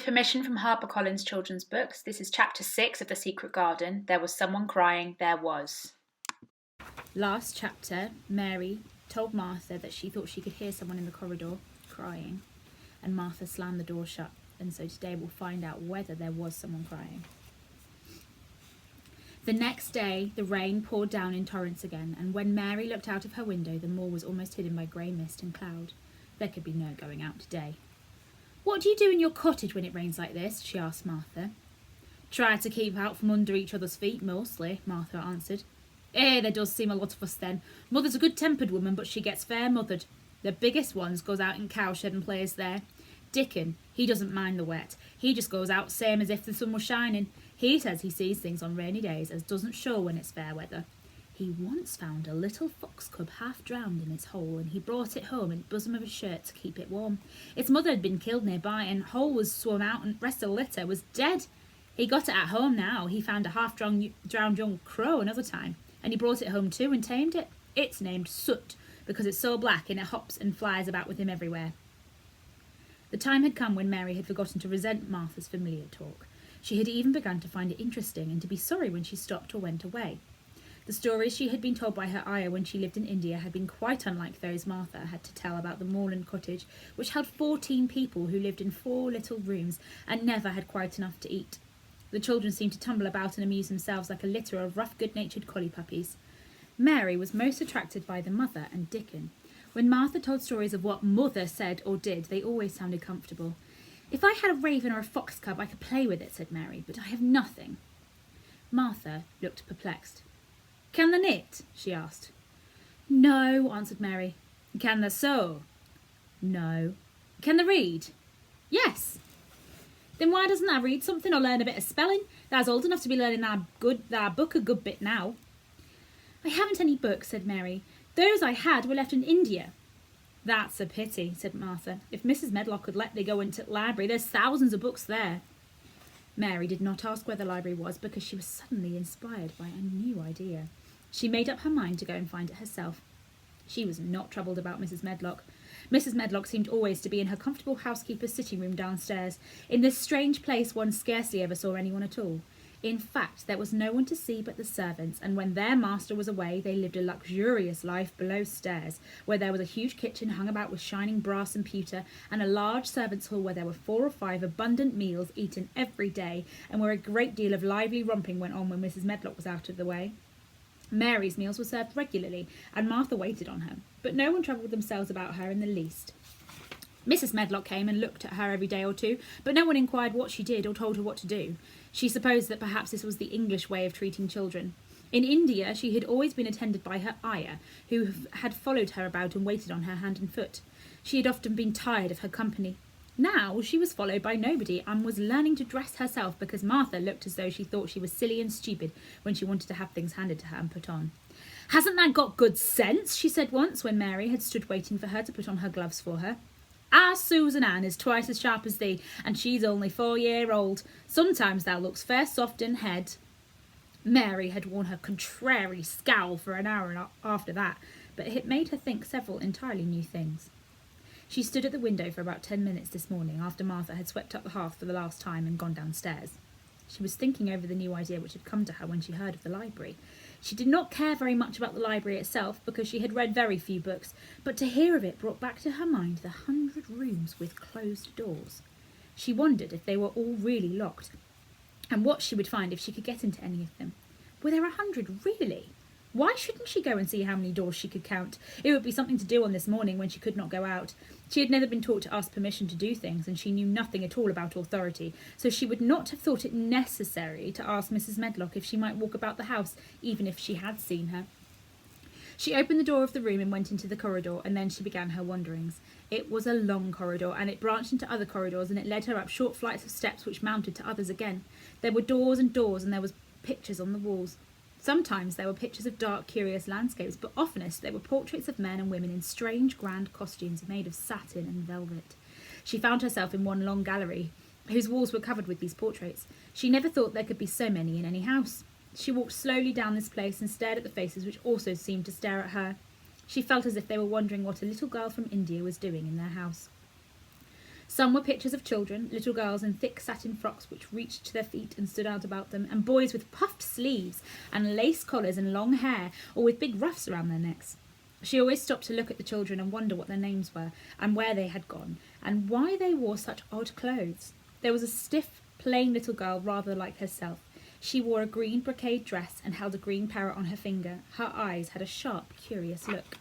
With permission from HarperCollins Children's Books, this is Chapter 6 of The Secret Garden. There was someone crying, there was. Last chapter, Mary told Martha that she thought she could hear someone in the corridor crying, and Martha slammed the door shut, and so today we'll find out whether there was someone crying. The next day, the rain poured down in torrents again, and when Mary looked out of her window, the moor was almost hidden by grey mist and cloud. There could be no going out today. "What do you do in your cottage when it rains like this?" she asked Martha. "Try to keep out from under each other's feet, mostly," Martha answered. There does seem a lot of us then. Mother's a good-tempered woman, but she gets fair mothered. The biggest ones goes out in cowshed and plays there. Dickon, he doesn't mind the wet. He just goes out same as if the sun was shining. He says he sees things on rainy days as doesn't show when it's fair weather. He once found a little fox cub half drowned in its hole, and he brought it home in the bosom of his shirt to keep it warm. Its mother had been killed nearby, and hole was swum out, and rest of the litter was dead. He got it at home now. He found a half-drowned young crow another time, and he brought it home too and tamed it. It's named Soot, because it's so black and it hops and flies about with him everywhere." The time had come when Mary had forgotten to resent Martha's familiar talk. She had even begun to find it interesting and to be sorry when she stopped or went away. The stories she had been told by her ayah when she lived in India had been quite unlike those Martha had to tell about the moorland cottage, which held 14 people who lived in 4 little rooms and never had quite enough to eat. The children seemed to tumble about and amuse themselves like a litter of rough, good-natured collie puppies. Mary was most attracted by the mother and Dickon. When Martha told stories of what Mother said or did, they always sounded comfortable. "If I had a raven or a fox cub, I could play with it," said Mary, "but I have nothing." Martha looked perplexed. "Can they knit?" she asked. "No," answered Mary. "Can they sew?" "No." "Can they read?" "Yes." "Then why doesn't thou read something or learn a bit of spelling? Thou's old enough to be learning thy book a good bit now." "I haven't any books," said Mary. "Those I had were left in India." "That's a pity," said Martha. "If Mrs. Medlock could let thee go into the library, there's thousands of books there." Mary did not ask where the library was because she was suddenly inspired by a new idea. She made up her mind to go and find it herself. She was not troubled about Mrs. Medlock. Mrs. Medlock seemed always to be in her comfortable housekeeper's sitting room downstairs. In this strange place one scarcely ever saw anyone at all. In fact, there was no one to see but the servants, and when their master was away, they lived a luxurious life below stairs, where there was a huge kitchen hung about with shining brass and pewter, and a large servants' hall where there were 4 or 5 abundant meals eaten every day, and where a great deal of lively romping went on when Mrs. Medlock was out of the way. Mary's meals were served regularly, and Martha waited on her, but no one troubled themselves about her in the least. Mrs. Medlock came and looked at her every day or two, but no one inquired what she did or told her what to do. She supposed that perhaps this was the English way of treating children. In India she had always been attended by her ayah, who had followed her about and waited on her hand and foot. She had often been tired of her company. Now she was followed by nobody and was learning to dress herself because Martha looked as though she thought she was silly and stupid when she wanted to have things handed to her and put on. "Hasn't thou got good sense?" she said once when Mary had stood waiting for her to put on her gloves for her. "Our Susan Ann is twice as sharp as thee, and she's only 4 year old. Sometimes thou looks fair soft in head." Mary had worn her contrary scowl for an hour after that, but it made her think several entirely new things. She stood at the window for about 10 minutes this morning after Martha had swept up the hearth for the last time and gone downstairs. She was thinking over the new idea which had come to her when she heard of the library. She did not care very much about the library itself because she had read very few books, but to hear of it brought back to her mind the 100 rooms with closed doors. She wondered if they were all really locked, and what she would find if she could get into any of them. Were there 100 really? Why shouldn't she go and see how many doors she could count? It would be something to do on this morning when she could not go out. She had never been taught to ask permission to do things, and she knew nothing at all about authority, so she would not have thought it necessary to ask Mrs. Medlock if she might walk about the house, even if she had seen her. She opened the door of the room and went into the corridor, and then she began her wanderings. It was a long corridor, and it branched into other corridors, and it led her up short flights of steps which mounted to others again. There were doors and doors, and there was pictures on the walls. Sometimes there were pictures of dark, curious landscapes, but oftenest they were portraits of men and women in strange, grand costumes made of satin and velvet. She found herself in one long gallery, whose walls were covered with these portraits. She never thought there could be so many in any house. She walked slowly down this place and stared at the faces which also seemed to stare at her. She felt as if they were wondering what a little girl from India was doing in their house. Some were pictures of children, little girls in thick satin frocks which reached to their feet and stood out about them, and boys with puffed sleeves and lace collars and long hair, or with big ruffs around their necks. She always stopped to look at the children and wonder what their names were, and where they had gone, and why they wore such odd clothes. There was a stiff, plain little girl rather like herself. She wore a green brocade dress and held a green parrot on her finger. Her eyes had a sharp, curious look.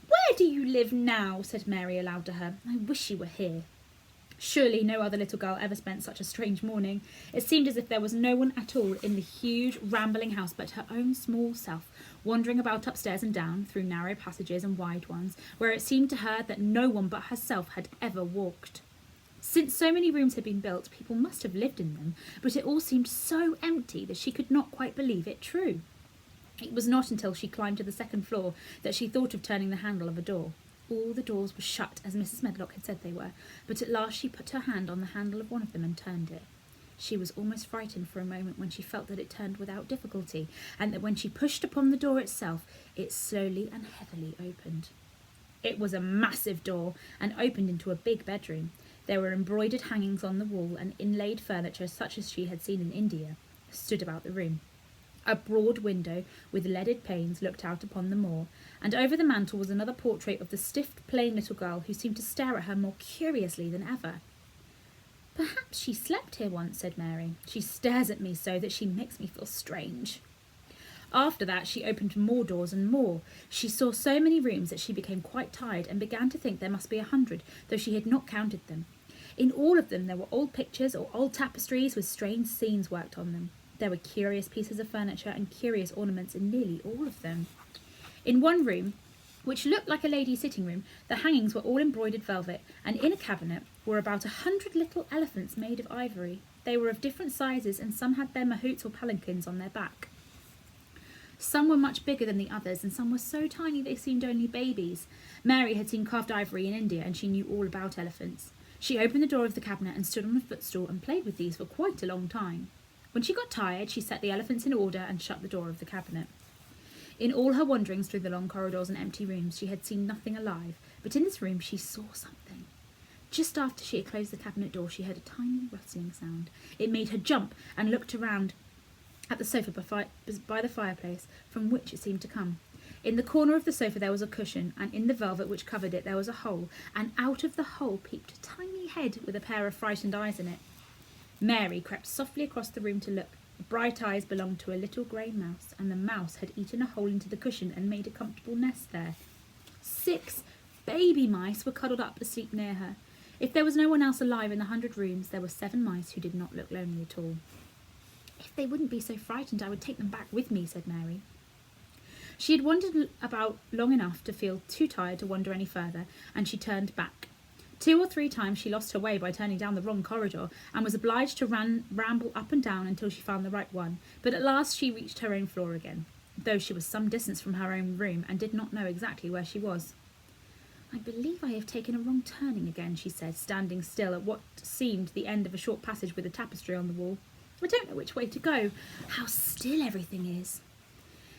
"Where do you live now?" said Mary aloud to her. "I wish you were here." Surely no other little girl ever spent such a strange morning. It seemed as if there was no one at all in the huge, rambling house but her own small self, wandering about upstairs and down, through narrow passages and wide ones, where it seemed to her that no one but herself had ever walked. Since so many rooms had been built, people must have lived in them, but it all seemed so empty that she could not quite believe it true. It was not until she climbed to the second floor that she thought of turning the handle of a door. All the doors were shut, as Mrs. Medlock had said they were, but at last she put her hand on the handle of one of them and turned it. She was almost frightened for a moment when she felt that it turned without difficulty, and that when she pushed upon the door itself, it slowly and heavily opened. It was a massive door, and opened into a big bedroom. There were embroidered hangings on the wall, and inlaid furniture such as she had seen in India stood about the room. A broad window with leaded panes looked out upon the moor, and over the mantel was another portrait of the stiff, plain little girl who seemed to stare at her more curiously than ever. "Perhaps she slept here once," said Mary. "She stares at me so that she makes me feel strange." After that she opened more doors and more. She saw so many rooms that she became quite tired and began to think there must be 100, though she had not counted them. In all of them there were old pictures or old tapestries with strange scenes worked on them. There were curious pieces of furniture and curious ornaments in nearly all of them. In one room, which looked like a lady's sitting room, the hangings were all embroidered velvet, and in a cabinet were about 100 little elephants made of ivory. They were of different sizes, and some had their mahouts or palanquins on their back. Some were much bigger than the others, and some were so tiny they seemed only babies. Mary had seen carved ivory in India, and she knew all about elephants. She opened the door of the cabinet and stood on a footstool and played with these for quite a long time. When she got tired, she set the elephants in order and shut the door of the cabinet. In all her wanderings through the long corridors and empty rooms, she had seen nothing alive, but in this room she saw something. Just after she had closed the cabinet door, she heard a tiny rustling sound. It made her jump and looked around at the sofa by the fireplace, from which it seemed to come. In the corner of the sofa there was a cushion, and in the velvet which covered it there was a hole, and out of the hole peeped a tiny head with a pair of frightened eyes in it. Mary crept softly across the room to look. The bright eyes belonged to a little grey mouse, and the mouse had eaten a hole into the cushion and made a comfortable nest there. 6 baby mice were cuddled up asleep near her. If there was no one else alive in the 100 rooms, there were 7 mice who did not look lonely at all. "If they wouldn't be so frightened, I would take them back with me," said Mary. She had wandered about long enough to feel too tired to wander any further, and she turned back. 2 or 3 times she lost her way by turning down the wrong corridor, and was obliged to ramble up and down until she found the right one, but at last she reached her own floor again, though she was some distance from her own room, and did not know exactly where she was. "I believe I have taken a wrong turning again," she said, standing still at what seemed the end of a short passage with a tapestry on the wall. "I don't know which way to go. How still everything is."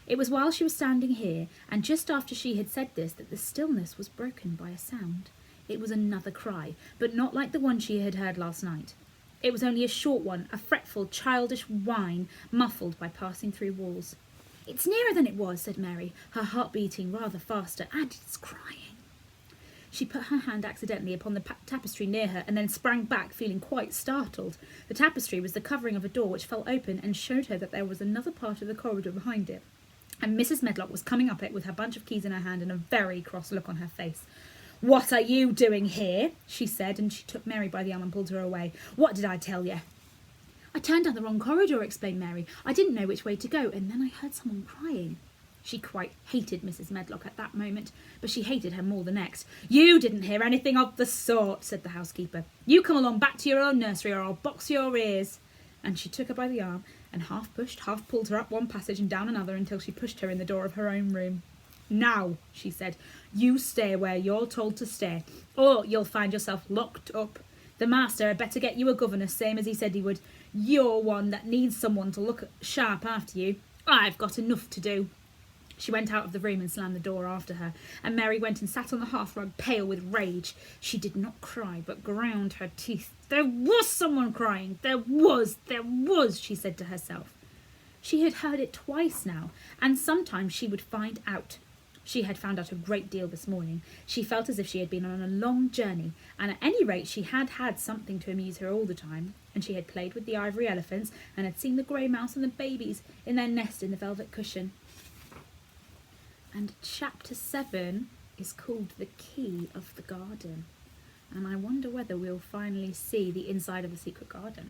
It was while she was standing here, and just after she had said this, that the stillness was broken by a sound. It was another cry, but not like the one she had heard last night. It was only a short one, a fretful, childish whine, muffled by passing through walls. "It's nearer than it was," said Mary, her heart beating rather faster, "and it's crying." She put her hand accidentally upon the tapestry near her, and then sprang back, feeling quite startled. The tapestry was the covering of a door which fell open and showed her that there was another part of the corridor behind it, and Mrs. Medlock was coming up it with her bunch of keys in her hand and a very cross look on her face. "What are you doing here?" she said, and she took Mary by the arm and pulled her away. "What did I tell you?" "I turned down the wrong corridor," explained Mary. "I didn't know which way to go, and then I heard someone crying." She quite hated Mrs. Medlock at that moment, but she hated her more the next. "You didn't hear anything of the sort," said the housekeeper. "You come along back to your own nursery, or I'll box your ears." And she took her by the arm, and half pushed, half pulled her up one passage and down another until she pushed her in the door of her own room. "Now," she said, "you stay where you're told to stay, or you'll find yourself locked up. The master had better get you a governess, same as he said he would. You're one that needs someone to look sharp after you. I've got enough to do." She went out of the room and slammed the door after her, and Mary went and sat on the hearthrug, pale with rage. She did not cry, but ground her teeth. There was someone crying. There was, she said to herself. She had heard it twice now, and sometimes she would find out. She had found out a great deal this morning. She felt as if she had been on a long journey, and at any rate she had had something to amuse her all the time, and she had played with the ivory elephants, and had seen the grey mouse and the babies in their nest in the velvet cushion. And chapter 7 is called The Key of the Garden. And I wonder whether we'll finally see the inside of the secret garden.